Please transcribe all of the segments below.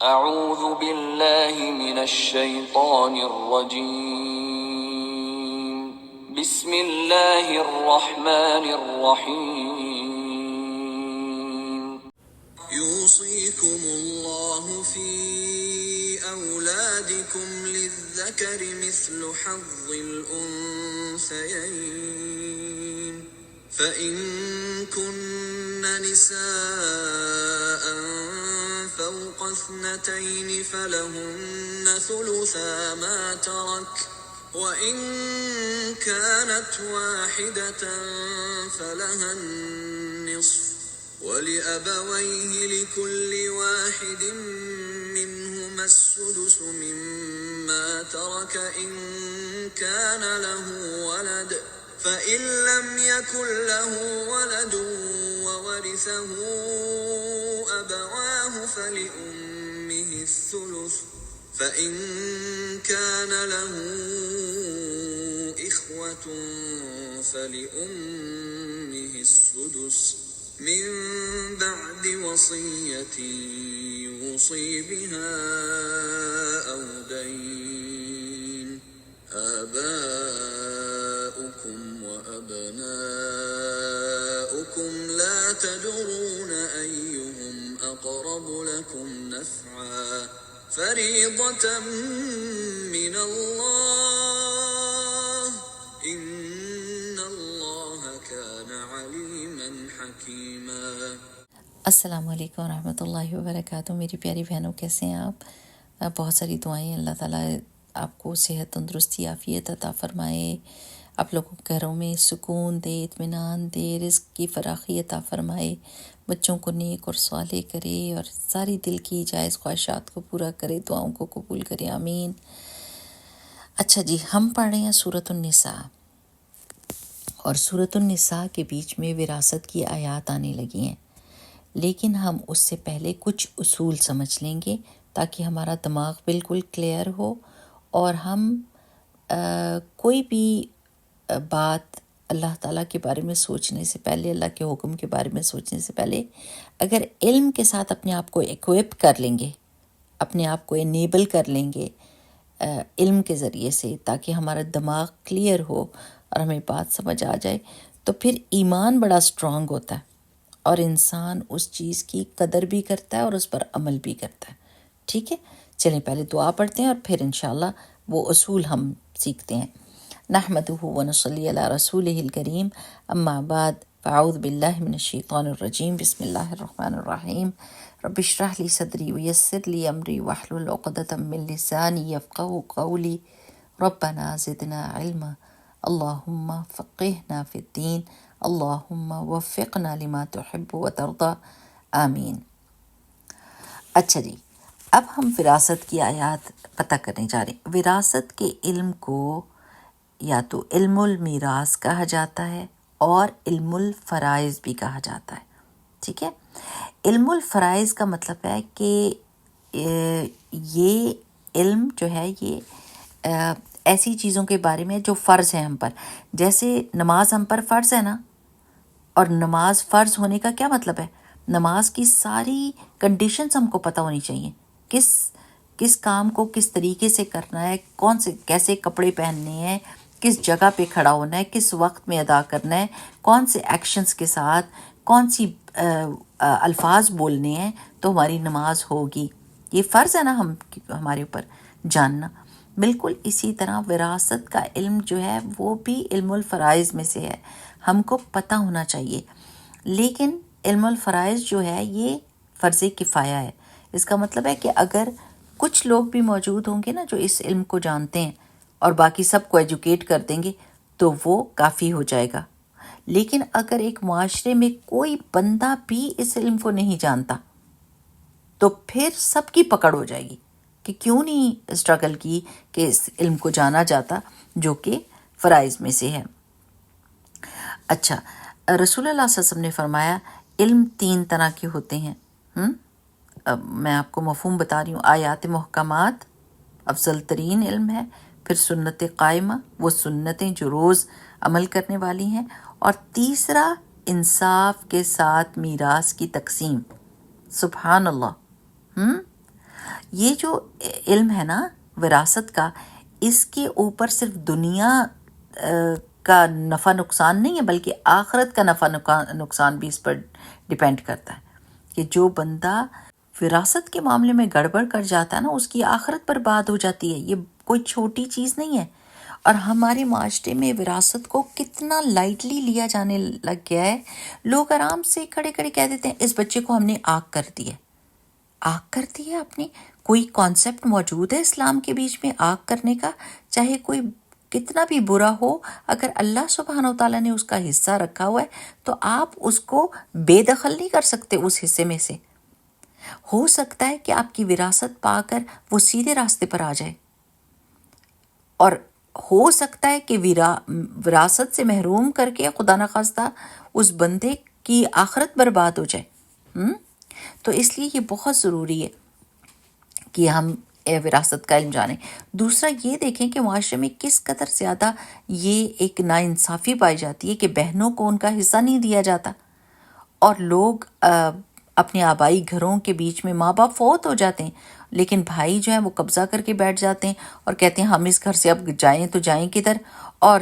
اعوذ باللہ من الشیطان الرجیم بسم اللہ الرحمن الرحیم یوصیکم اللہ فی اولادکم للذکر مثل حظ الانثیین فإن كن نساء فوق اثنتين فلهن ثلثا ما ترك وإن كانت واحدة فلها النصف ولأبويه لكل واحد منهما السدس مما ترك إن كان له ولد فإن لم يكن له ولد وورثه أبواه فلأمه الثلث فإن كان له إخوة فلأمه السدس من بعد وصية يوصي بها أو دين آباؤكم وأبناؤكم لا تدرون أيهم أقرب لكم نفعا فريضة من الله إن الله كان عليما حكيما۔ السلام علیکم ورحمۃ اللہ وبرکاتہ۔ میری پیاری بہنوں، کیسے ہیں آپ؟ بہت ساری دعائیں، اللہ تعالیٰ آپ کو صحت، تندرستی، عافیت عطا فرمائے، آپ لوگوں کے گھروں میں سکون دے، اطمینان دے، رزق کی فراخی عطا فرمائے، بچوں کو نیک اور صالح کرے اور ساری دل کی جائز خواہشات کو پورا کرے، دعاؤں کو قبول کرے، آمین۔ اچھا جی، ہم پڑھ رہے ہیں سورۃ النساء، اور سورۃ النساء کے بیچ میں وراثت کی آیات آنے لگی ہیں، لیکن ہم اس سے پہلے کچھ اصول سمجھ لیں گے تاکہ ہمارا دماغ بالکل کلیئر ہو، اور ہم کوئی بھی بات اللہ تعالیٰ کے بارے میں سوچنے سے پہلے، اللہ کے حکم کے بارے میں سوچنے سے پہلے، اگر علم کے ساتھ اپنے آپ کو ایکوپ کر لیں گے، اپنے آپ کو انیبل کر لیں گے علم کے ذریعے سے، تاکہ ہمارا دماغ کلیئر ہو اور ہمیں بات سمجھ آ جائے، تو پھر ایمان بڑا اسٹرانگ ہوتا ہے اور انسان اس چیز کی قدر بھی کرتا ہے اور اس پر عمل بھی کرتا ہے۔ ٹھیک ہے، چلیں پہلے دعا پڑھتے ہیں اور پھر انشاءاللہ وہ اصول ہم سیکھتے ہیں۔ نحمدہ ونصلی علی رسولہ الکریم، اما بعد، فاعوذ باللہ من الشیطان الرجیم، بسم اللہ الرحمن الرحیم، رب اشرح لی صدری ویسر لی امری واحلل عقدۃ من لسانی یفقہوا قولی، ربنا زدنا علما، اللہم فقہنا فی الدین، اللہم وفقنا لما تحب وترضى، آمین۔ اچھا جی، اب ہم وراثت کی آیات پتہ کرنے جا رہے ہیں۔ وراثت کے علم کو یا تو علم المیراث کہا جاتا ہے اور علم الفرائض بھی کہا جاتا ہے، ٹھیک ہے۔ علم الفرائض کا مطلب ہے کہ یہ علم جو ہے یہ ایسی چیزوں کے بارے میں جو فرض ہیں ہم پر، جیسے نماز ہم پر فرض ہے نا، اور نماز فرض ہونے کا کیا مطلب ہے؟ نماز کی ساری کنڈیشنز ہم کو پتہ ہونی چاہیے، کس کام کو کس طریقے سے کرنا ہے، کیسے کپڑے پہننے ہیں، کس جگہ پہ کھڑا ہونا ہے، کس وقت میں ادا کرنا ہے، کون سے ایکشنز کے ساتھ کون سی الفاظ بولنے ہیں تو ہماری نماز ہوگی۔ یہ فرض ہے نا ہمارے اوپر جاننا۔ بالکل اسی طرح وراثت کا علم جو ہے وہ بھی علم الفرائض میں سے ہے، ہم کو پتہ ہونا چاہیے۔ لیکن علم الفرائض جو ہے یہ فرض کفایہ ہے، اس کا مطلب ہے کہ اگر کچھ لوگ بھی موجود ہوں گے نا جو اس علم کو جانتے ہیں اور باقی سب کو ایجوکیٹ کر دیں گے تو وہ کافی ہو جائے گا۔ لیکن اگر ایک معاشرے میں کوئی بندہ بھی اس علم کو نہیں جانتا تو پھر سب کی پکڑ ہو جائے گی کہ کیوں نہیں اسٹرگل کی کہ اس علم کو جانا جاتا جو کہ فرائض میں سے ہے۔ اچھا، رسول اللہ صلی اللہ علیہ وسلم نے فرمایا علم 3 طرح کے ہوتے ہیں۔ میں آپ کو مفہوم بتا رہی ہوں۔ آیات محکمات افضل ترین علم ہے، پھر سنت قائمہ، وہ سنتیں جو روز عمل کرنے والی ہیں، اور تیسرا انصاف کے ساتھ میراث کی تقسیم۔ سبحان اللہ۔ یہ جو علم ہے نا وراثت کا، اس کے اوپر صرف دنیا کا نفع نقصان نہیں ہے بلکہ آخرت کا نفع نقصان بھی اس پر ڈیپینڈ کرتا ہے کہ جو بندہ وراثت کے معاملے میں گڑبڑ کر جاتا ہے نا اس کی آخرت برباد ہو جاتی ہے. یہ کوئی چھوٹی چیز نہیں ہے. اور ہمارے معاشرے میں وراثت کو کتنا لائٹلی لیا جانے لگ گیا ہے. لوگ آرام سے کھڑے کھڑے کہہ دیتے ہیں اس بچے کو ہم نے آگ کر دی ہے. آگ کر دی ہے اپنی؟ کوئی کانسیپٹ موجود ہے اسلام کے بیچ میں آگ کرنے کا؟ چاہے کوئی کتنا بھی برا ہو، اگر اللہ سبحانہ و تعالیٰ نے اس کا حصہ رکھا ہوا ہے تو آپ اس کو بے دخل نہیں کر سکتے اس حصے میں سے. ہو سکتا ہے کہ آپ کی وراثت پا کر وہ سیدھے راستے پر آ جائے، اور ہو سکتا ہے کہ وراثت سے محروم کر کے خدا نخواستہ اس بندے کی آخرت برباد ہو جائے. تو اس لیے یہ بہت ضروری ہے کہ ہم وراثت کا علم جانیں. دوسرا یہ دیکھیں کہ معاشرے میں کس قدر زیادہ یہ ایک ناانصافی پائی جاتی ہے کہ بہنوں کو ان کا حصہ نہیں دیا جاتا، اور لوگ اپنے آبائی گھروں کے بیچ میں ماں باپ فوت ہو جاتے ہیں لیکن بھائی جو ہیں وہ قبضہ کر کے بیٹھ جاتے ہیں اور کہتے ہیں ہم اس گھر سے اب جائیں تو جائیں کدھر، اور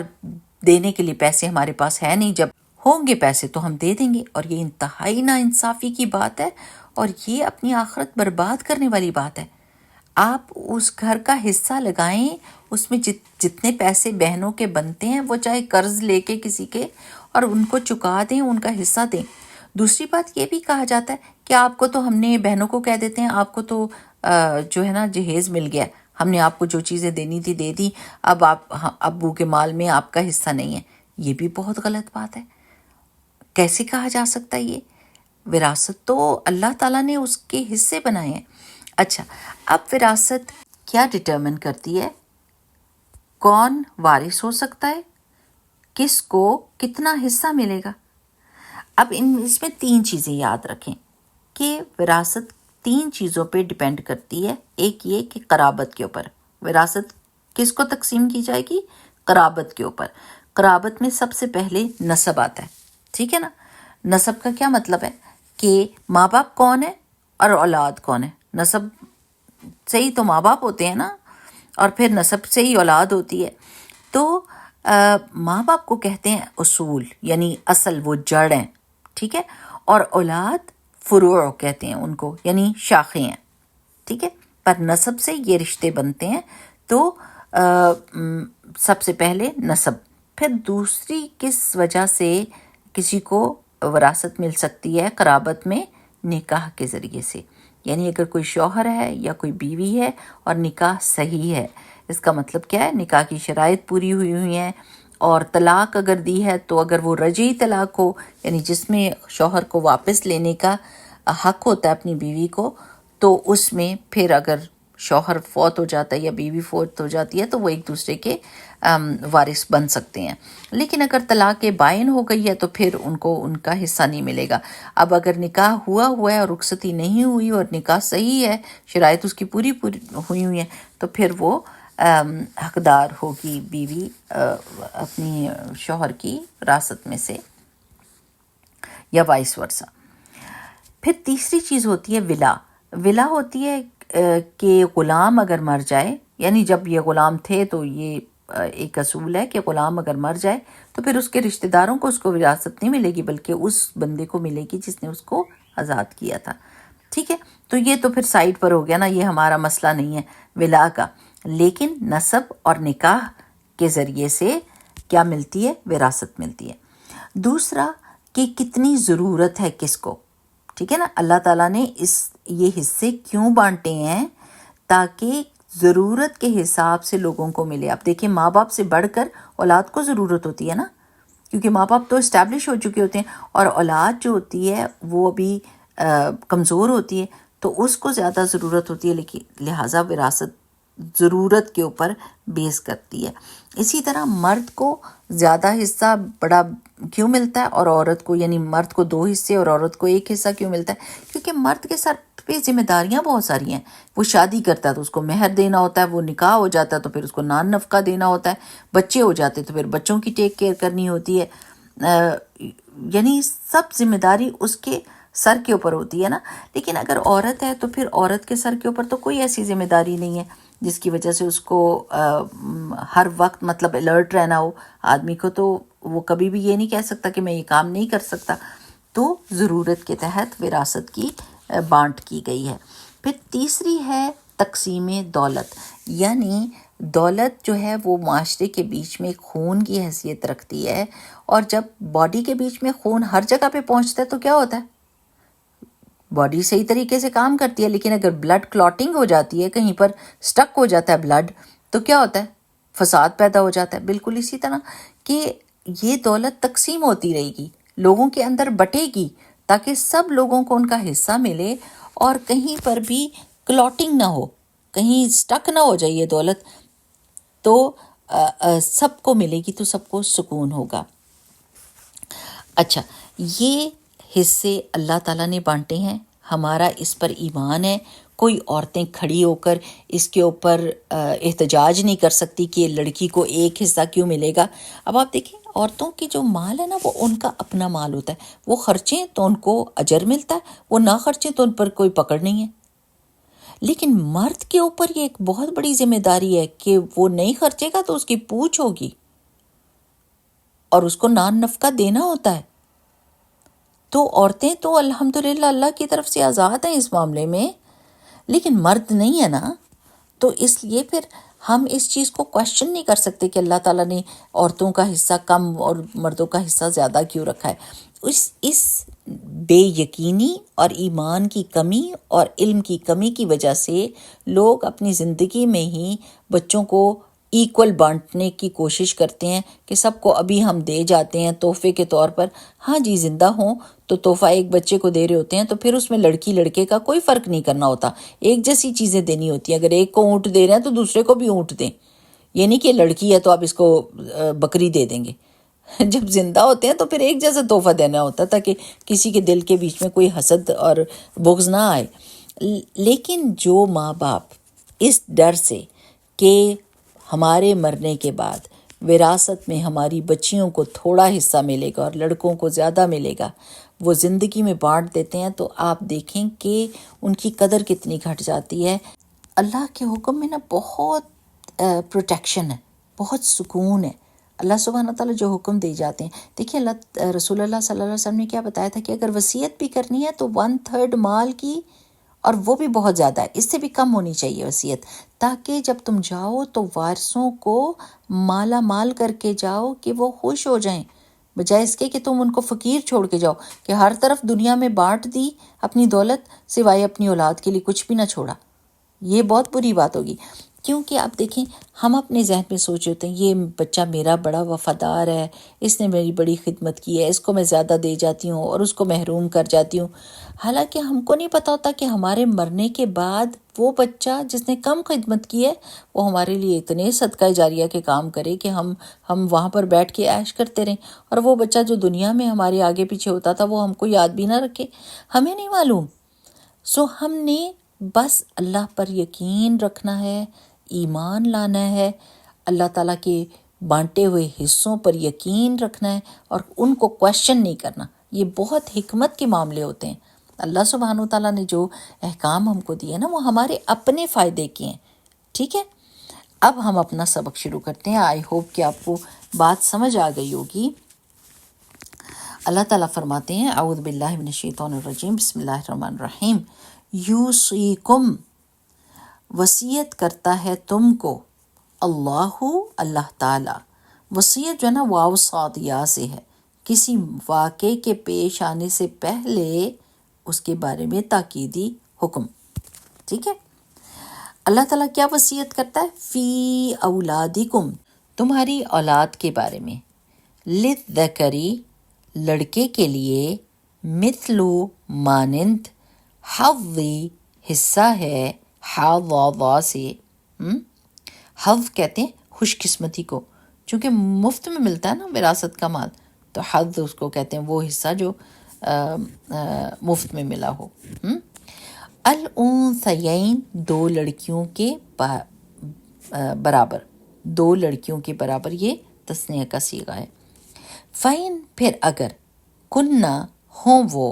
دینے کے لیے پیسے ہمارے پاس ہے نہیں، جب ہوں گے پیسے تو ہم دے دیں گے. اور یہ انتہائی ناانصافی کی بات ہے اور یہ اپنی آخرت برباد کرنے والی بات ہے. آپ اس گھر کا حصہ لگائیں، اس میں جتنے پیسے بہنوں کے بنتے ہیں وہ چاہے قرض لے کے کسی کے اور ان کو چکا دیں، ان کا حصہ دیں. دوسری بات یہ بھی کہا جاتا ہے کہ آپ کو تو ہم نے بہنوں کو کہہ دیتے ہیں آپ کو تو جو ہے نا جہیز مل گیا، ہم نے آپ کو جو چیزیں دینی تھی دے دی، اب آپ ابو کے مال میں آپ کا حصہ نہیں ہے. یہ بھی بہت غلط بات ہے. کیسے کہا جا سکتا ہے یہ؟ وراثت تو اللہ تعالیٰ نے اس کے حصے بنائے ہیں. اچھا، اب وراثت کیا ڈٹرمن کرتی ہے؟ کون وارث ہو سکتا ہے، کس کو کتنا حصہ ملے گا. اب اس میں 3 چیزیں یاد رکھیں کہ وراثت 3 چیزوں پہ ڈیپینڈ کرتی ہے. ایک یہ کہ قرابت کے اوپر وراثت کس کو تقسیم کی جائے گی؟ قرابت کے اوپر. قرابت میں سب سے پہلے نسب آتا ہے، ٹھیک ہے نا. نسب کا کیا مطلب ہے کہ ماں باپ کون ہے اور اولاد کون ہے. نسب سے ہی تو ماں باپ ہوتے ہیں نا، اور پھر نسب سے ہی اولاد ہوتی ہے. تو ماں باپ کو کہتے ہیں اصول، یعنی اصل، وہ جڑ ہیں، ٹھیک ہے. اور اولاد فروع کہتے ہیں ان کو، یعنی شاخیں ہیں، ٹھیک ہے. پر نسب سے یہ رشتے بنتے ہیں. تو سب سے پہلے نسب. پھر دوسری کس وجہ سے کسی کو وراثت مل سکتی ہے قرابت میں؟ نکاح کے ذریعے سے. یعنی اگر کوئی شوہر ہے یا کوئی بیوی ہے اور نکاح صحیح ہے، اس کا مطلب کیا ہے؟ نکاح کی شرائط پوری ہوئی ہیں. اور طلاق اگر دی ہے تو اگر وہ رجعی طلاق ہو، یعنی جس میں شوہر کو واپس لینے کا حق ہوتا ہے اپنی بیوی کو، تو اس میں پھر اگر شوہر فوت ہو جاتا ہے یا بیوی فوت ہو جاتی ہے تو وہ ایک دوسرے کے وارث بن سکتے ہیں. لیکن اگر طلاق بائن ہو گئی ہے تو پھر ان کو ان کا حصہ نہیں ملے گا. اب اگر نکاح ہوا ہے اور رخصتی نہیں ہوئی اور نکاح صحیح ہے، شرائط اس کی پوری ہوئی ہیں، تو پھر وہ حقدار ہوگی بیوی اپنی شوہر کی وراثت میں سے، یا وائس ورثہ. پھر تیسری چیز ہوتی ہے ولا. ولا ہوتی ہے کہ غلام اگر مر جائے، یعنی جب یہ غلام تھے تو یہ ایک اصول ہے کہ غلام اگر مر جائے تو پھر اس کے رشتہ داروں کو اس کو وراثت نہیں ملے گی بلکہ اس بندے کو ملے گی جس نے اس کو آزاد کیا تھا، ٹھیک ہے. تو یہ تو پھر سائڈ پر ہو گیا نا، یہ ہمارا مسئلہ نہیں ہے ولا کا. لیکن نسب اور نکاح کے ذریعے سے کیا ملتی ہے؟ وراثت ملتی ہے. دوسرا کہ کتنی ضرورت ہے کس کو، ٹھیک ہے نا. اللہ تعالیٰ نے یہ حصے کیوں بانٹے ہیں؟ تاکہ ضرورت کے حساب سے لوگوں کو ملے. آپ دیکھیں ماں باپ سے بڑھ کر اولاد کو ضرورت ہوتی ہے نا، کیونکہ ماں باپ تو اسٹیبلش ہو چکے ہوتے ہیں اور اولاد جو ہوتی ہے وہ بھی کمزور ہوتی ہے، تو اس کو زیادہ ضرورت ہوتی ہے. لیکن لہٰذا وراثت ضرورت کے اوپر بیس کرتی ہے. اسی طرح مرد کو زیادہ حصہ بڑا کیوں ملتا ہے اور عورت کو، یعنی مرد کو 2 حصے اور عورت کو 1 حصہ کیوں ملتا ہے؟ کیونکہ مرد کے سر پہ ذمہ داریاں بہت ساری ہیں. وہ شادی کرتا ہے تو اس کو مہر دینا ہوتا ہے، وہ نکاح ہو جاتا ہے تو پھر اس کو نان نفقہ دینا ہوتا ہے، بچے ہو جاتے تو پھر بچوں کی ٹیک کیئر کرنی ہوتی ہے. یعنی سب ذمہ داری اس کے سر کے اوپر ہوتی ہے نا. لیکن اگر عورت ہے تو پھر عورت کے سر کے اوپر تو کوئی ایسی ذمہ داری نہیں ہے جس کی وجہ سے اس کو ہر وقت مطلب الرٹ رہنا ہو. آدمی کو تو وہ کبھی بھی یہ نہیں کہہ سکتا کہ میں یہ کام نہیں کر سکتا. تو ضرورت کے تحت وراثت کی بانٹ کی گئی ہے. پھر تیسری ہے تقسیم دولت، یعنی دولت جو ہے وہ معاشرے کے بیچ میں خون کی حیثیت رکھتی ہے، اور جب باڈی کے بیچ میں خون ہر جگہ پہ پہنچتا ہے تو کیا ہوتا ہے؟ باڈی صحیح طریقے سے کام کرتی ہے، لیکن اگر بلڈ کلاٹنگ ہو جاتی ہے، کہیں پر سٹک ہو جاتا ہے بلڈ، تو کیا ہوتا ہے؟ فساد پیدا ہو جاتا ہے. بالکل اسی طرح کہ یہ دولت تقسیم ہوتی رہے گی، لوگوں کے اندر بٹے گی تاکہ سب لوگوں کو ان کا حصہ ملے اور کہیں پر بھی کلاٹنگ نہ ہو، کہیں سٹک نہ ہو جائے یہ دولت، تو سب کو ملے گی تو سب کو سکون ہوگا. اچھا، یہ حصے اللہ تعالیٰ نے بانٹے ہیں، ہمارا اس پر ایمان ہے. کوئی عورتیں کھڑی ہو کر اس کے اوپر احتجاج نہیں کر سکتی کہ لڑکی کو ایک حصہ کیوں ملے گا. اب آپ دیکھیں، عورتوں کی جو مال ہے نا وہ ان کا اپنا مال ہوتا ہے، وہ خرچیں تو ان کو اجر ملتا ہے، وہ نہ خرچیں تو ان پر کوئی پکڑ نہیں ہے. لیکن مرد کے اوپر یہ ایک بہت بڑی ذمہ داری ہے کہ وہ نہیں خرچے گا تو اس کی پوچھ ہوگی اور اس کو نان نفقہ دینا ہوتا ہے. تو عورتیں تو الحمدللہ اللہ کی طرف سے آزاد ہیں اس معاملے میں، لیکن مرد نہیں ہے نا. تو اس لیے پھر ہم اس چیز کو کوشچن نہیں کر سکتے کہ اللہ تعالیٰ نے عورتوں کا حصہ کم اور مردوں کا حصہ زیادہ کیوں رکھا ہے. اس بے یقینی اور ایمان کی کمی اور علم کی کمی کی وجہ سے لوگ اپنی زندگی میں ہی بچوں کو ایکول بانٹنے کی کوشش کرتے ہیں کہ سب کو ابھی ہم دے جاتے ہیں تحفے کے طور پر. ہاں جی، زندہ ہوں تو تحفہ ایک بچے کو دے رہے ہوتے ہیں تو پھر اس میں لڑکی لڑکے کا کوئی فرق نہیں کرنا ہوتا، ایک جیسی چیزیں دینی ہوتی ہیں. اگر ایک کو اونٹ دے رہے ہیں تو دوسرے کو بھی اونٹ دیں، یہ نہیں کہ لڑکی ہے تو آپ اس کو بکری دے دیں گے. جب زندہ ہوتے ہیں تو پھر ایک جیسا تحفہ دینا ہوتا ہے تاکہ کسی کے دل کے بیچ میں کوئی حسد اور بغض نہ آئے. لیکن جو ماں باپ اس ڈر سے کہ ہمارے مرنے کے بعد وراثت میں ہماری بچیوں کو تھوڑا حصہ ملے گا اور لڑکوں کو زیادہ ملے گا، وہ زندگی میں بانٹ دیتے ہیں، تو آپ دیکھیں کہ ان کی قدر کتنی گھٹ جاتی ہے. اللہ کے حکم میں نا بہت پروٹیکشن ہے، بہت سکون ہے. اللہ سبحانہ تعالیٰ جو حکم دے جاتے ہیں، دیکھیے رسول اللہ صلی اللہ علیہ وسلم نے کیا بتایا تھا کہ اگر وصیت بھی کرنی ہے تو 1/3 مال کی، اور وہ بھی بہت زیادہ ہے، اس سے بھی کم ہونی چاہیے وصیت، تاکہ جب تم جاؤ تو وارثوں کو مالا مال کر کے جاؤ کہ وہ خوش ہو جائیں، بجائے اس کے کہ تم ان کو فقیر چھوڑ کے جاؤ کہ ہر طرف دنیا میں بانٹ دی اپنی دولت سوائے اپنی اولاد کے لیے کچھ بھی نہ چھوڑا. یہ بہت بری بات ہوگی. کیونکہ آپ دیکھیں، ہم اپنے ذہن میں سوچ ہوتے ہیں یہ بچہ میرا بڑا وفادار ہے، اس نے میری بڑی خدمت کی ہے، اس کو میں زیادہ دے جاتی ہوں اور اس کو محروم کر جاتی ہوں. حالانکہ ہم کو نہیں پتہ ہوتا کہ ہمارے مرنے کے بعد وہ بچہ جس نے کم خدمت کی ہے وہ ہمارے لیے اتنے صدقہ جاریہ کے کام کرے کہ ہم وہاں پر بیٹھ کے عیش کرتے رہیں، اور وہ بچہ جو دنیا میں ہمارے آگے پیچھے ہوتا تھا وہ ہم کو یاد بھی نہ رکھے. ہمیں نہیں معلوم. ہم نے بس اللہ پر یقین رکھنا ہے، ایمان لانا ہے، اللہ تعالیٰ کے بانٹے ہوئے حصوں پر یقین رکھنا ہے اور ان کو کویشچن نہیں کرنا. یہ بہت حکمت کے معاملے ہوتے ہیں. اللہ سبحانہ تعالیٰ نے جو احکام ہم کو دیے نا وہ ہمارے اپنے فائدے کے ہیں. ٹھیک ہے، اب ہم اپنا سبق شروع کرتے ہیں. آئی ہوپ کہ آپ کو بات سمجھ آ گئی ہوگی. اللہ تعالیٰ فرماتے ہیں، اعوذ باللہ من الشیطان الرجیم، بسم اللہ الرحمن الرحیم. یوصیکم، وصیت کرتا ہے تم کو، اللہ تعالیٰ. وصیت جو ہے نا واو صاد یا سے ہے، کسی واقعے کے پیش آنے سے پہلے اس کے بارے میں تاکیدی حکم. ٹھیک ہے، اللہ تعالیٰ کیا وصیت کرتا ہے؟ فی اولادکم، تمہاری اولاد کے بارے میں. للذکری، لڑکے کے لیے، مثلو، مانند، حظی، حصہ ہے، حظ سے. حظ کہتے ہیں خوش قسمتی کو، چونکہ مفت میں ملتا ہے نا وراثت کا مال، تو حظ اس کو کہتے ہیں وہ حصہ جو مفت میں ملا ہو. الانثیین، دو لڑکیوں کے برابر، دو لڑکیوں کے برابر، یہ تثنیہ کا صیغہ ہے. فَإِن، پھر اگر، کننا، ہوں وہ،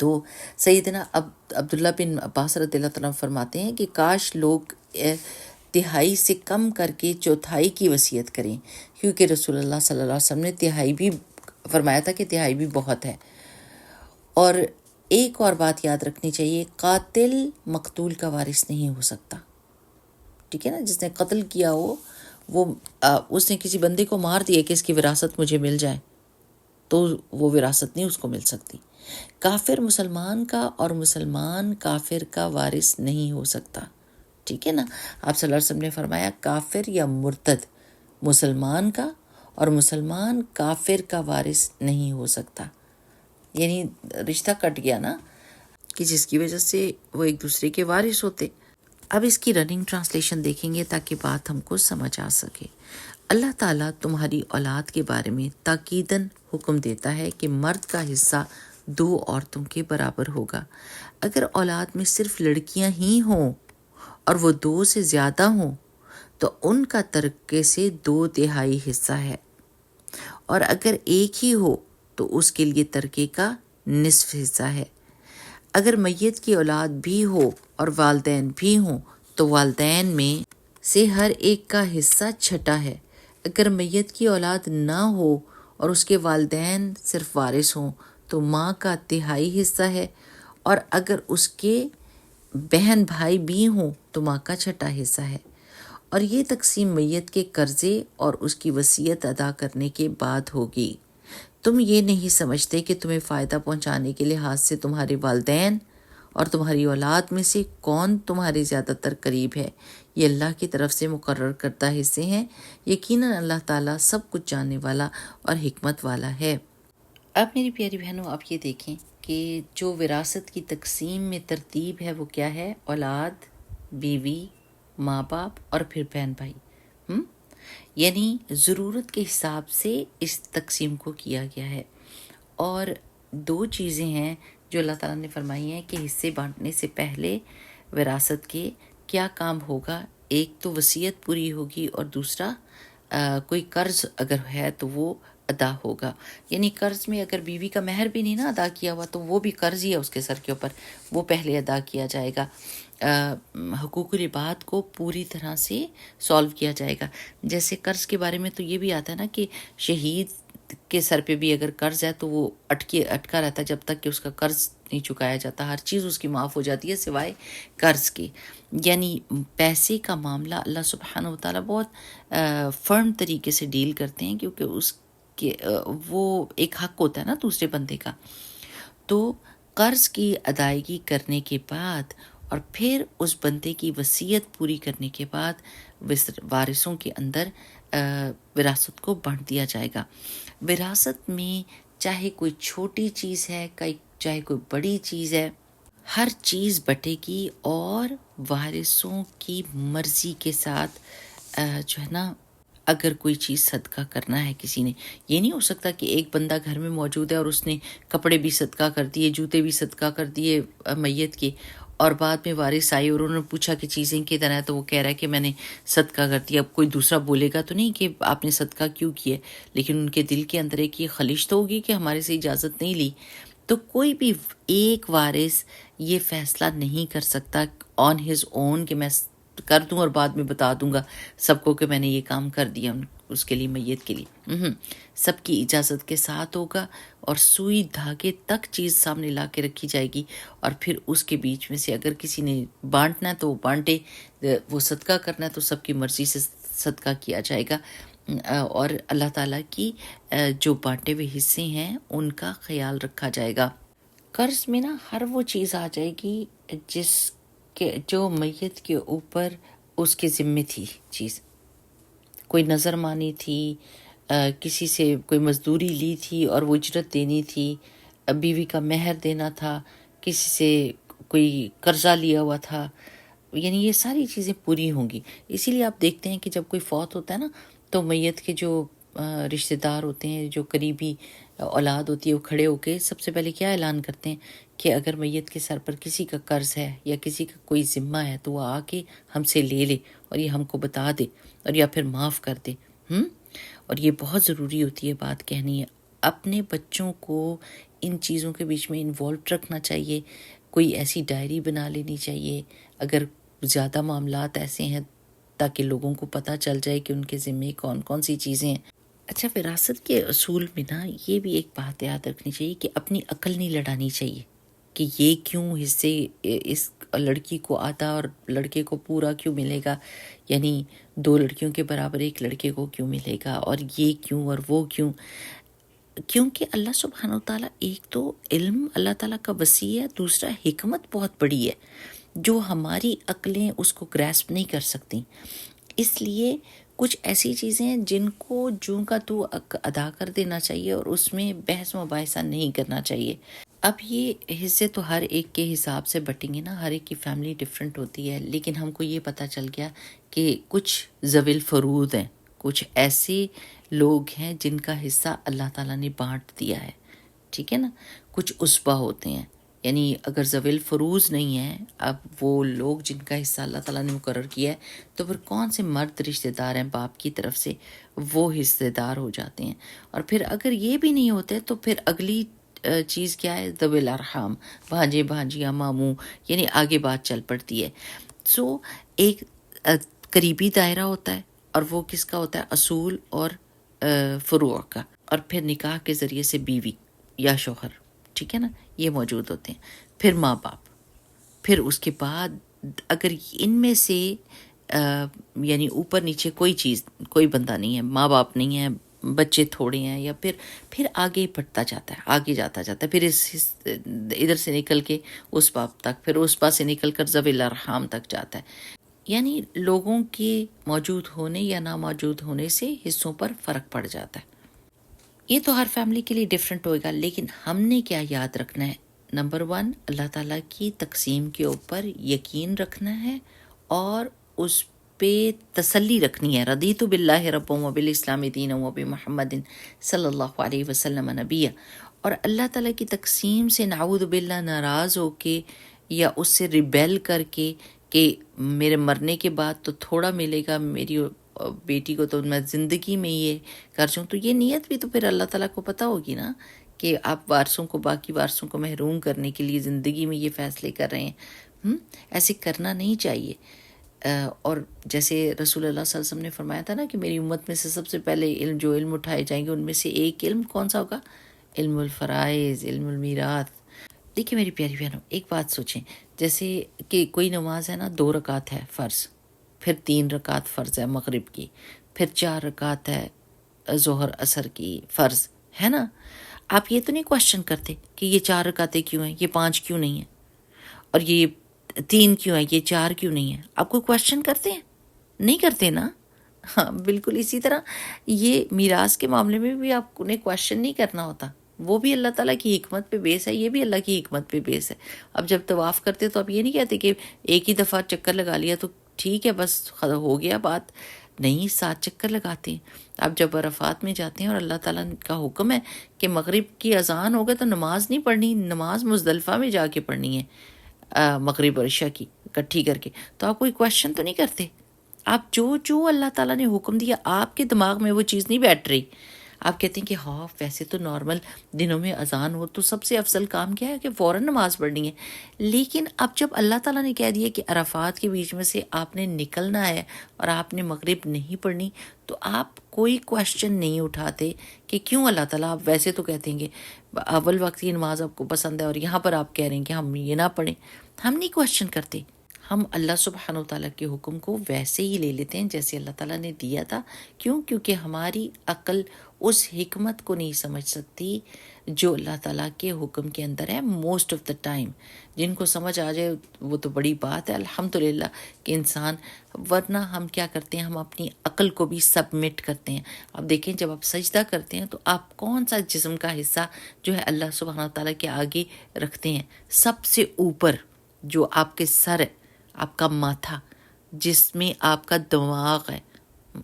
تو سیدنا عبداللہ بن عباس رضی اللہ تعالیٰ فرماتے ہیں کہ کاش لوگ تہائی سے کم کر کے چوتھائی کی وصیت کریں، کیونکہ رسول اللہ صلی اللہ علیہ وسلم نے تہائی بھی فرمایا تھا کہ تہائی بھی بہت ہے۔ اور ایک اور بات یاد رکھنی چاہیے، قاتل مقتول کا وارث نہیں ہو سکتا، ٹھیک ہے نا؟ جس نے قتل کیا ہو وہ اس نے کسی بندے کو مار دیا کہ اس کی وراثت مجھے مل جائے، تو وہ وراثت نہیں اس کو مل سکتی۔ کافر مسلمان کا اور مسلمان کافر کا وارث نہیں ہو سکتا، ٹھیک ہے نا؟ آپ صلی اللہ علیہ وسلم نے فرمایا کافر یا مرتد مسلمان کا اور مسلمان کافر کا وارث نہیں ہو سکتا، یعنی رشتہ کٹ گیا نا، کہ جس کی وجہ سے وہ ایک دوسرے کے وارث ہوتے۔ اب اس کی رننگ ٹرانسلیشن دیکھیں گے تاکہ بات ہم کو سمجھ آ سکے۔ اللہ تعالیٰ تمہاری اولاد کے بارے میں تاکیداً حکم دیتا ہے کہ مرد کا حصہ 2 عورتوں کے برابر ہوگا۔ اگر اولاد میں صرف لڑکیاں ہی ہوں اور وہ 2 سے زیادہ ہوں تو ان کا ترکے سے 2/3 حصہ ہے، اور اگر ایک ہی ہو تو اس کے لیے ترکے کا نصف حصہ ہے۔ اگر میت کی اولاد بھی ہو اور والدین بھی ہوں تو والدین میں سے ہر ایک کا حصہ چھٹا ہے۔ اگر میت کی اولاد نہ ہو اور اس کے والدین صرف وارث ہوں تو ماں کا 1/3 حصہ ہے، اور اگر اس کے بہن بھائی بھی ہوں تو ماں کا چھٹا حصہ ہے۔ اور یہ تقسیم میت کے قرضے اور اس کی وصیت ادا کرنے کے بعد ہوگی۔ تم یہ نہیں سمجھتے کہ تمہیں فائدہ پہنچانے کے لحاظ سے تمہارے والدین اور تمہاری اولاد میں سے کون تمہارے زیادہ تر قریب ہے؟ یہ اللہ کی طرف سے مقرر کردہ حصے ہیں، یقیناً اللہ تعالیٰ سب کچھ جاننے والا اور حکمت والا ہے۔ اب میری پیاری بہنوں، آپ یہ دیکھیں کہ جو وراثت کی تقسیم میں ترتیب ہے وہ کیا ہے؟ اولاد، بیوی، ماں باپ اور پھر بہن بھائی، یعنی ضرورت کے حساب سے اس تقسیم کو کیا گیا ہے۔ اور 2 چیزیں ہیں جو اللہ تعالیٰ نے فرمائی ہیں کہ حصے بانٹنے سے پہلے وراثت کے کیا کام ہوگا۔ ایک تو وصیت پوری ہوگی، اور دوسرا کوئی قرض اگر ہے تو وہ ادا ہوگا۔ یعنی قرض میں اگر بیوی کا مہر بھی نہیں نا ادا کیا ہوا تو وہ بھی قرض ہی ہے اس کے سر کے اوپر، وہ پہلے ادا کیا جائے گا۔ حقوق العباد کو پوری طرح سے سالو کیا جائے گا۔ جیسے قرض کے بارے میں تو یہ بھی آتا ہے نا کہ شہید کے سر پہ بھی اگر قرض ہے تو وہ اٹکا رہتا ہے جب تک کہ اس کا قرض نہیں چکایا جاتا، ہر چیز اس کی معاف ہو جاتی ہے سوائے قرض کے۔ یعنی پیسے کا معاملہ اللہ سبحانہ و تعالیٰ بہت فرم طریقے سے ڈیل کرتے ہیں، کیونکہ اس کے وہ ایک حق ہوتا ہے نا دوسرے بندے کا۔ تو قرض کی ادائیگی کرنے کے بعد اور پھر اس بندے کی وصیت پوری کرنے کے بعد وارثوں کے اندر وراثت کو بانٹ دیا جائے گا۔ وراثت میں چاہے کوئی چھوٹی چیز ہے چاہے کوئی بڑی چیز ہے، ہر چیز بٹے گی، اور وارثوں کی مرضی کے ساتھ جو ہے نا، اگر کوئی چیز صدقہ کرنا ہے کسی نے، یہ نہیں ہو سکتا کہ ایک بندہ گھر میں موجود ہے اور اس نے کپڑے بھی صدقہ کر دیے، جوتے بھی صدقہ کر دیے میت کے، اور بعد میں وارث آئے اور انہوں نے پوچھا کہ چیزیں کدھر ہیں تو وہ کہہ رہا ہے کہ میں نے صدقہ کر دیا۔ اب کوئی دوسرا بولے گا تو نہیں کہ آپ نے صدقہ کیوں کیا، لیکن ان کے دل کے اندر ایک یہ خلش تو ہوگی کہ ہمارے سے اجازت نہیں لی۔ تو کوئی بھی ایک وارث یہ فیصلہ نہیں کر سکتا آن ہز اون کہ میں کر دوں اور بعد میں بتا دوں گا سب کو کہ میں نے یہ کام کر دیا اس کے لیے، میت کے لیے۔ سب کی اجازت کے ساتھ ہوگا، اور سوئی دھاگے تک چیز سامنے لا کے رکھی جائے گی، اور پھر اس کے بیچ میں سے اگر کسی نے بانٹنا ہے تو وہ بانٹے، وہ صدقہ کرنا ہے تو سب کی مرضی سے صدقہ کیا جائے گا، اور اللہ تعالیٰ کی جو بانٹے ہوئے حصے ہیں ان کا خیال رکھا جائے گا۔ قرض میں نا ہر وہ چیز آ جائے گی جس کے جو میت کے اوپر اس کے ذمے تھی چیز، کوئی نظر مانی تھی، کسی سے کوئی مزدوری لی تھی اور وہ اجرت دینی تھی، بیوی کا مہر دینا تھا، کسی سے کوئی قرضہ لیا ہوا تھا، یعنی یہ ساری چیزیں پوری ہوں گی۔ اسی لیے آپ دیکھتے ہیں کہ جب کوئی فوت ہوتا ہے نا تو میت کے جو رشتہ دار ہوتے ہیں، جو قریبی اولاد ہوتی ہے، وہ کھڑے ہو کے سب سے پہلے کیا اعلان کرتے ہیں کہ اگر میت کے سر پر کسی کا قرض ہے یا کسی کا کوئی ذمہ ہے تو وہ آ کے ہم سے لے لے اور یہ ہم کو بتا دے، اور یا پھر معاف کر دے۔ اور یہ بہت ضروری ہوتی ہے بات کہنی ہے، اپنے بچوں کو ان چیزوں کے بیچ میں انوالو رکھنا چاہیے. کوئی ایسی ڈائری بنا لینی چاہیے اگر زیادہ معاملات ایسے ہیں، تاکہ لوگوں کو پتہ چل جائے کہ ان کے ذمے کون کون سی چیزیں ہیں. اچھا، وراثت کے اصول میں نا یہ بھی ایک بات یاد رکھنی چاہیے کہ اپنی عقل نہیں لڑانی چاہیے کہ یہ کیوں حصے اس لڑکی کو آدھا اور لڑکے کو پورا کیوں ملے گا، یعنی 2 لڑکیوں کے برابر ایک لڑکے کو کیوں ملے گا، اور یہ کیوں اور وہ کیوں. کیونکہ اللہ سبحانہ وتعالیٰ، ایک تو علم اللہ تعالیٰ کا وسیع ہے، دوسرا حکمت بہت بڑی ہے جو ہماری عقلیں اس کو گریسپ نہیں کر سکتی. اس لیے کچھ ایسی چیزیں ہیں جن کو جوں کا تو ادا کر دینا چاہیے اور اس میں بحث مباحثہ نہیں کرنا چاہیے. اب یہ حصے تو ہر ایک کے حساب سے بٹیں گے نا، ہر ایک کی فیملی ڈیفرنٹ ہوتی ہے، لیکن ہم کو یہ پتہ چل گیا کہ کچھ ذوی الفروض ہیں، کچھ ایسے لوگ ہیں جن کا حصہ اللہ تعالیٰ نے بانٹ دیا ہے، ٹھیک ہے نا. کچھ عصبہ ہوتے ہیں، یعنی اگر ذوی الفروض نہیں ہیں، اب وہ لوگ جن کا حصہ اللہ تعالیٰ نے مقرر کیا ہے، تو پھر کون سے مرد رشتہ دار ہیں باپ کی طرف سے، وہ حصے دار ہو جاتے ہیں. اور پھر اگر یہ بھی نہیں ہوتے تو پھر اگلی چیز کیا ہے، ذوی الارحام، بھانجے بھانجیاں ماموں، یعنی آگے بات چل پڑتی ہے. سو ایک قریبی دائرہ ہوتا ہے، اور وہ کس کا ہوتا ہے، اصول اور فروع کا، اور پھر نکاح کے ذریعے سے بیوی یا شوہر، ٹھیک ہے نا، یہ موجود ہوتے ہیں. پھر ماں باپ، پھر اس کے بعد اگر ان میں سے یعنی اوپر نیچے کوئی چیز، کوئی بندہ نہیں ہے، ماں باپ نہیں ہے، بچے تھوڑے ہیں، یا پھر آگے بڑھتا جاتا ہے، آگے جاتا جاتا ہے، پھر ادھر سے نکل کے اس باپ تک، پھر اس باپ سے نکل کر ذوی الارحام تک جاتا ہے. یعنی لوگوں کے موجود ہونے یا نہ موجود ہونے سے حصوں پر فرق پڑ جاتا ہے. یہ تو ہر فیملی کے لیے ڈیفرنٹ ہوئے گا، لیکن ہم نے کیا یاد رکھنا ہے، نمبر 1 اللہ تعالیٰ کی تقسیم کے اوپر یقین رکھنا ہے اور اس پہ تسلی رکھنی ہے. رضیت باللہ رب و بالاسلام دین و بمحمد صلی اللہ علیہ وسلم نبی. اور اللہ تعالیٰ کی تقسیم سے نعوذ باللہ ناراض ہو کے یا اس سے ریبیل کر کے کہ میرے مرنے کے بعد تو تھوڑا ملے گا، میری بیٹی کو تو میں زندگی میں یہ کر چوں، تو یہ نیت بھی تو پھر اللہ تعالیٰ کو پتہ ہوگی نا کہ آپ وارثوں کو، باقی وارثوں کو محروم کرنے کے لیے زندگی میں یہ فیصلے کر رہے ہیں. ایسے کرنا نہیں چاہیے. اور جیسے رسول اللہ صلی اللہ علیہ وسلم نے فرمایا تھا نا کہ میری امت میں سے سب سے پہلے جو علم اٹھائے جائیں گے ان میں سے ایک علم کون سا ہوگا، علم الفرائض، علم المیراث. دیکھیں میری پیاری بہنوں، ایک بات سوچیں، جیسے کہ کوئی نماز ہے نا 2 رکعت ہے فرض، پھر 3 رکعت فرض ہے مغرب کی، پھر 4 رکعت ہے ظہر عصر کی فرض، ہے نا. آپ یہ تو نہیں کوشچن کرتے کہ یہ 4 رکعتیں کیوں ہیں، یہ 5 کیوں نہیں ہیں، اور یہ 3 کیوں ہیں، یہ 4 کیوں نہیں ہیں. آپ کوئی کوشچن کرتے ہیں؟ نہیں کرتے نا. ہاں بالکل اسی طرح یہ میراث کے معاملے میں بھی آپ نے کوشچن نہیں کرنا ہوتا، وہ بھی اللہ تعالیٰ کی حکمت پہ بیس ہے، یہ بھی اللہ کی حکمت پہ بیس ہے. اب جب طواف کرتے تو آپ یہ نہیں کہتے کہ ایک ہی دفعہ چکر لگا لیا تو ٹھیک ہے بس ہو گیا بات، نہیں، 7 چکر لگاتے ہیں. آپ جب عرفات میں جاتے ہیں اور اللہ تعالیٰ کا حکم ہے کہ مغرب کی اذان ہو گئے تو نماز نہیں پڑھنی، نماز مزدلفہ میں جا کے پڑھنی ہے، مغرب اور عشاء کی اکٹھی کر کے. تو آپ کوئی کوشچن تو نہیں کرتے، آپ جو اللہ تعالیٰ نے حکم دیا آپ کے دماغ میں وہ چیز نہیں بیٹھ رہی. آپ کہتے ہیں کہ ہاں ویسے تو نارمل دنوں میں اذان ہو تو سب سے افضل کام کیا ہے کہ فوراً نماز پڑھنی ہے. لیکن اب جب اللہ تعالیٰ نے کہہ دیا کہ عرفات کے بیچ میں سے آپ نے نکلنا ہے اور آپ نے مغرب نہیں پڑھنی، تو آپ کوئی کوشچن نہیں اٹھاتے کہ کیوں اللہ تعالیٰ. آپ ویسے تو کہتے ہیں کہ اول وقت کی نماز آپ کو پسند ہے اور یہاں پر آپ کہہ رہے ہیں کہ ہم یہ نہ پڑھیں. ہم نہیں کوشچن کرتے، ہم اللہ سبحانہ وتعالیٰ کے حکم کو ویسے ہی لے لیتے ہیں جیسے اللہ تعالیٰ نے دیا تھا. کیوں؟ کیونکہ ہماری عقل اس حکمت کو نہیں سمجھ سکتی جو اللہ تعالیٰ کے حکم کے اندر ہے موسٹ آف دا ٹائم. جن کو سمجھ آ جائے وہ تو بڑی بات ہے الحمدللہ کہ انسان، ورنہ ہم کیا کرتے ہیں، ہم اپنی عقل کو بھی سبمٹ کرتے ہیں. اب دیکھیں جب آپ سجدہ کرتے ہیں تو آپ کون سا جسم کا حصہ جو ہے اللہ سبحانہ وتعالیٰ کے آگے رکھتے ہیں؟ سب سے اوپر جو آپ کے سر ہے، آپ کا ماتھا، جس میں آپ کا دماغ ہے،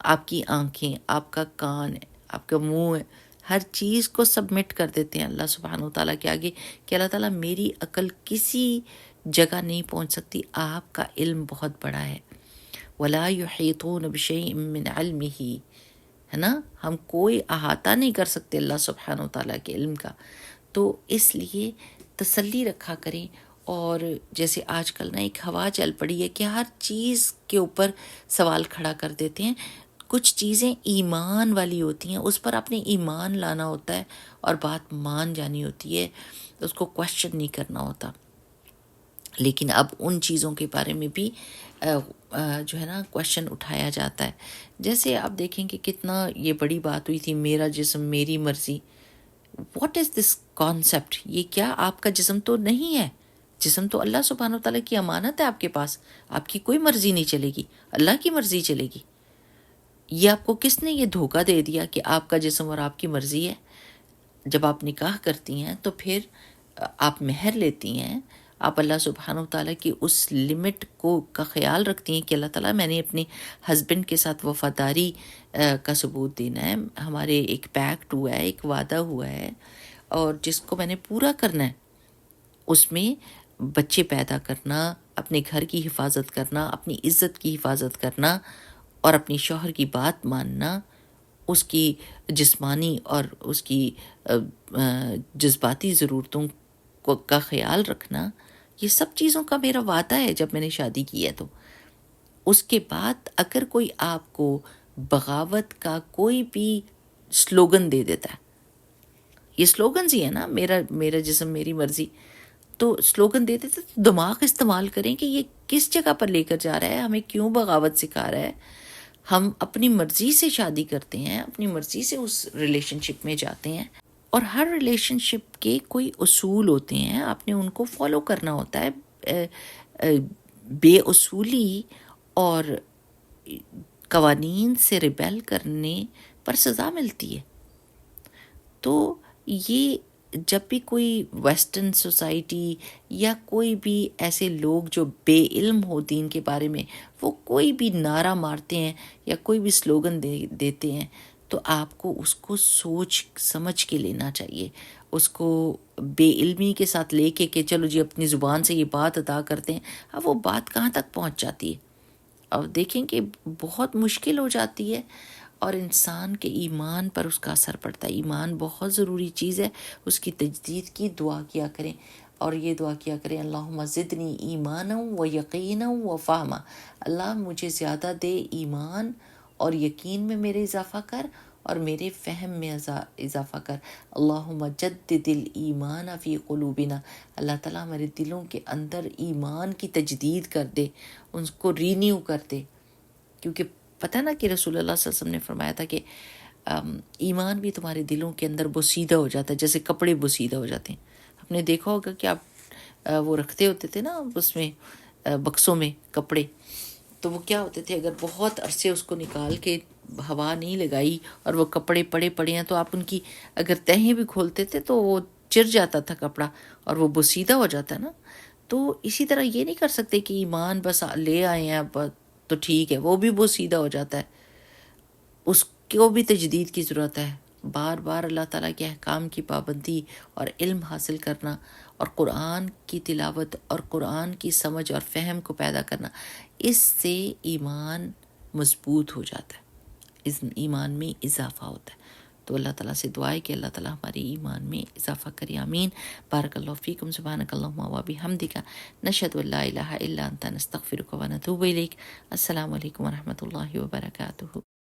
آپ کی آنکھیں، آپ کا کان ہے، آپ کا منہ ہے، ہر چیز کو سبمٹ کر دیتے ہیں اللہ سبحانہ وتعالیٰ کے آگے کہ اللہ تعالیٰ میری عقل کسی جگہ نہیں پہنچ سکتی، آپ کا علم بہت بڑا ہے. وَلَا يُحِيطُونَ بِشَيْءٍ مِّنْ عِلْمِهِ ہے نا. ہم کوئی احاطہ نہیں کر سکتے اللہ سبحانہ و تعالیٰ کے علم کا. تو اس لیے تسلی رکھا کریں. اور جیسے آج کل نا ایک ہوا چل پڑی ہے کہ ہر چیز کے اوپر سوال کھڑا کر دیتے ہیں. کچھ چیزیں ایمان والی ہوتی ہیں، اس پر اپنے ایمان لانا ہوتا ہے اور بات مان جانی ہوتی ہے، اس کو کوشچن نہیں کرنا ہوتا. لیکن اب ان چیزوں کے بارے میں بھی جو ہے نا کوشچن اٹھایا جاتا ہے. جیسے آپ دیکھیں کہ کتنا یہ بڑی بات ہوئی تھی، میرا جسم میری مرضی. What is this concept? یہ کیا آپ کا جسم تو نہیں ہے، جسم تو اللہ سبحانہ و تعالیٰ کی امانت ہے آپ کے پاس. آپ کی کوئی مرضی نہیں چلے گی، اللہ کی مرضی چلے گی. یہ آپ کو کس نے یہ دھوکہ دے دیا کہ آپ کا جسم اور آپ کی مرضی ہے؟ جب آپ نکاح کرتی ہیں تو پھر آپ مہر لیتی ہیں، آپ اللہ سبحانہ و تعالیٰ کی اس لمٹ کا خیال رکھتی ہیں کہ اللہ تعالیٰ میں نے اپنے ہسبینڈ کے ساتھ وفاداری کا ثبوت دینا ہے. ہمارے ایک پیکٹ ہوا ہے، ایک وعدہ ہوا ہے، اور جس کو میں نے پورا کرنا ہے. اس میں بچے پیدا کرنا، اپنے گھر کی حفاظت کرنا، اپنی عزت کی حفاظت کرنا، اور اپنی شوہر کی بات ماننا، اس کی جسمانی اور اس کی جذباتی ضرورتوں کا خیال رکھنا. یہ سب چیزوں کا میرا وعدہ ہے جب میں نے شادی کی ہے. تو اس کے بعد اگر کوئی آپ کو بغاوت کا کوئی بھی سلوگن دے دیتا ہے، یہ سلوگنز ہی ہے نا، میرا جسم میری مرضی، تو سلوگن دے دیتے تو دماغ استعمال کریں کہ یہ کس جگہ پر لے کر جا رہا ہے، ہمیں کیوں بغاوت سکھا رہا ہے. ہم اپنی مرضی سے شادی کرتے ہیں، اپنی مرضی سے اس ریلیشن شپ میں جاتے ہیں، اور ہر ریلیشن شپ کے کوئی اصول ہوتے ہیں، آپ نے ان کو فالو کرنا ہوتا ہے. بے اصولی اور قوانین سے ریبیل کرنے پر سزا ملتی ہے. تو یہ جب بھی کوئی ویسٹرن سوسائٹی یا کوئی بھی ایسے لوگ جو بے علم ہو دین کے بارے میں، وہ کوئی بھی نعرہ مارتے ہیں یا کوئی بھی سلوگن دیتے ہیں، تو آپ کو اس کو سوچ سمجھ کے لینا چاہیے. اس کو بے علمی کے ساتھ لے کے کہ چلو جی اپنی زبان سے یہ بات ادا کرتے ہیں، اب وہ بات کہاں تک پہنچ جاتی ہے. اب دیکھیں کہ بہت مشکل ہو جاتی ہے، اور انسان کے ایمان پر اس کا اثر پڑتا ہے. ایمان بہت ضروری چیز ہے، اس کی تجدید کی دعا کیا کریں، اور یہ دعا کیا کریں اللہم زدنی ایمانا و یقینا و فہما. اللہ مجھے زیادہ دے ایمان اور یقین میں میرے اضافہ کر، اور میرے فہم میں اضافہ کر. اللہم جدد الایمان فی قلوبنا. اللہ تعالیٰ ہمارے دلوں کے اندر ایمان کی تجدید کر دے، ان کو رینیو کر دے. کیونکہ پتہ نا کہ رسول اللہ صلی اللہ علیہ وسلم نے فرمایا تھا کہ ایمان بھی تمہارے دلوں کے اندر بوسیدہ ہو جاتا ہے جیسے کپڑے بوسیدہ ہو جاتے ہیں. آپ نے دیکھا ہوگا کہ آپ وہ رکھتے ہوتے تھے نا اس میں بکسوں میں کپڑے، تو وہ کیا ہوتے تھے، اگر بہت عرصے اس کو نکال کے ہوا نہیں لگائی اور وہ کپڑے پڑے ہیں، تو آپ ان کی اگر تہیں بھی کھولتے تھے تو وہ چر جاتا تھا کپڑا اور وہ بوسیدہ ہو جاتا ہے نا. تو اسی طرح یہ نہیں کر سکتے کہ ایمان بس لے آئے ہیں اب تو ٹھیک ہے، وہ بھی بوسیدہ ہو جاتا ہے، اس کو بھی تجدید کی ضرورت ہے. بار بار اللہ تعالیٰ کے احکام کی پابندی اور علم حاصل کرنا، اور قرآن کی تلاوت اور قرآن کی سمجھ اور فہم کو پیدا کرنا، اس سے ایمان مضبوط ہو جاتا ہے، اس ایمان میں اضافہ ہوتا ہے. تو اللہ تعالیٰ سے دعا ہے کہ اللہ تعالیٰ ہمارے ایمان میں اضافہ کرے. آمین. بارک اللہ فیکم. سبحانک اللہم و بحمدک، نشہد ان لا الہ الا انت، نستغفرک و نتوب الیک. السلام علیکم و رحمۃ اللہ وبرکاتہ.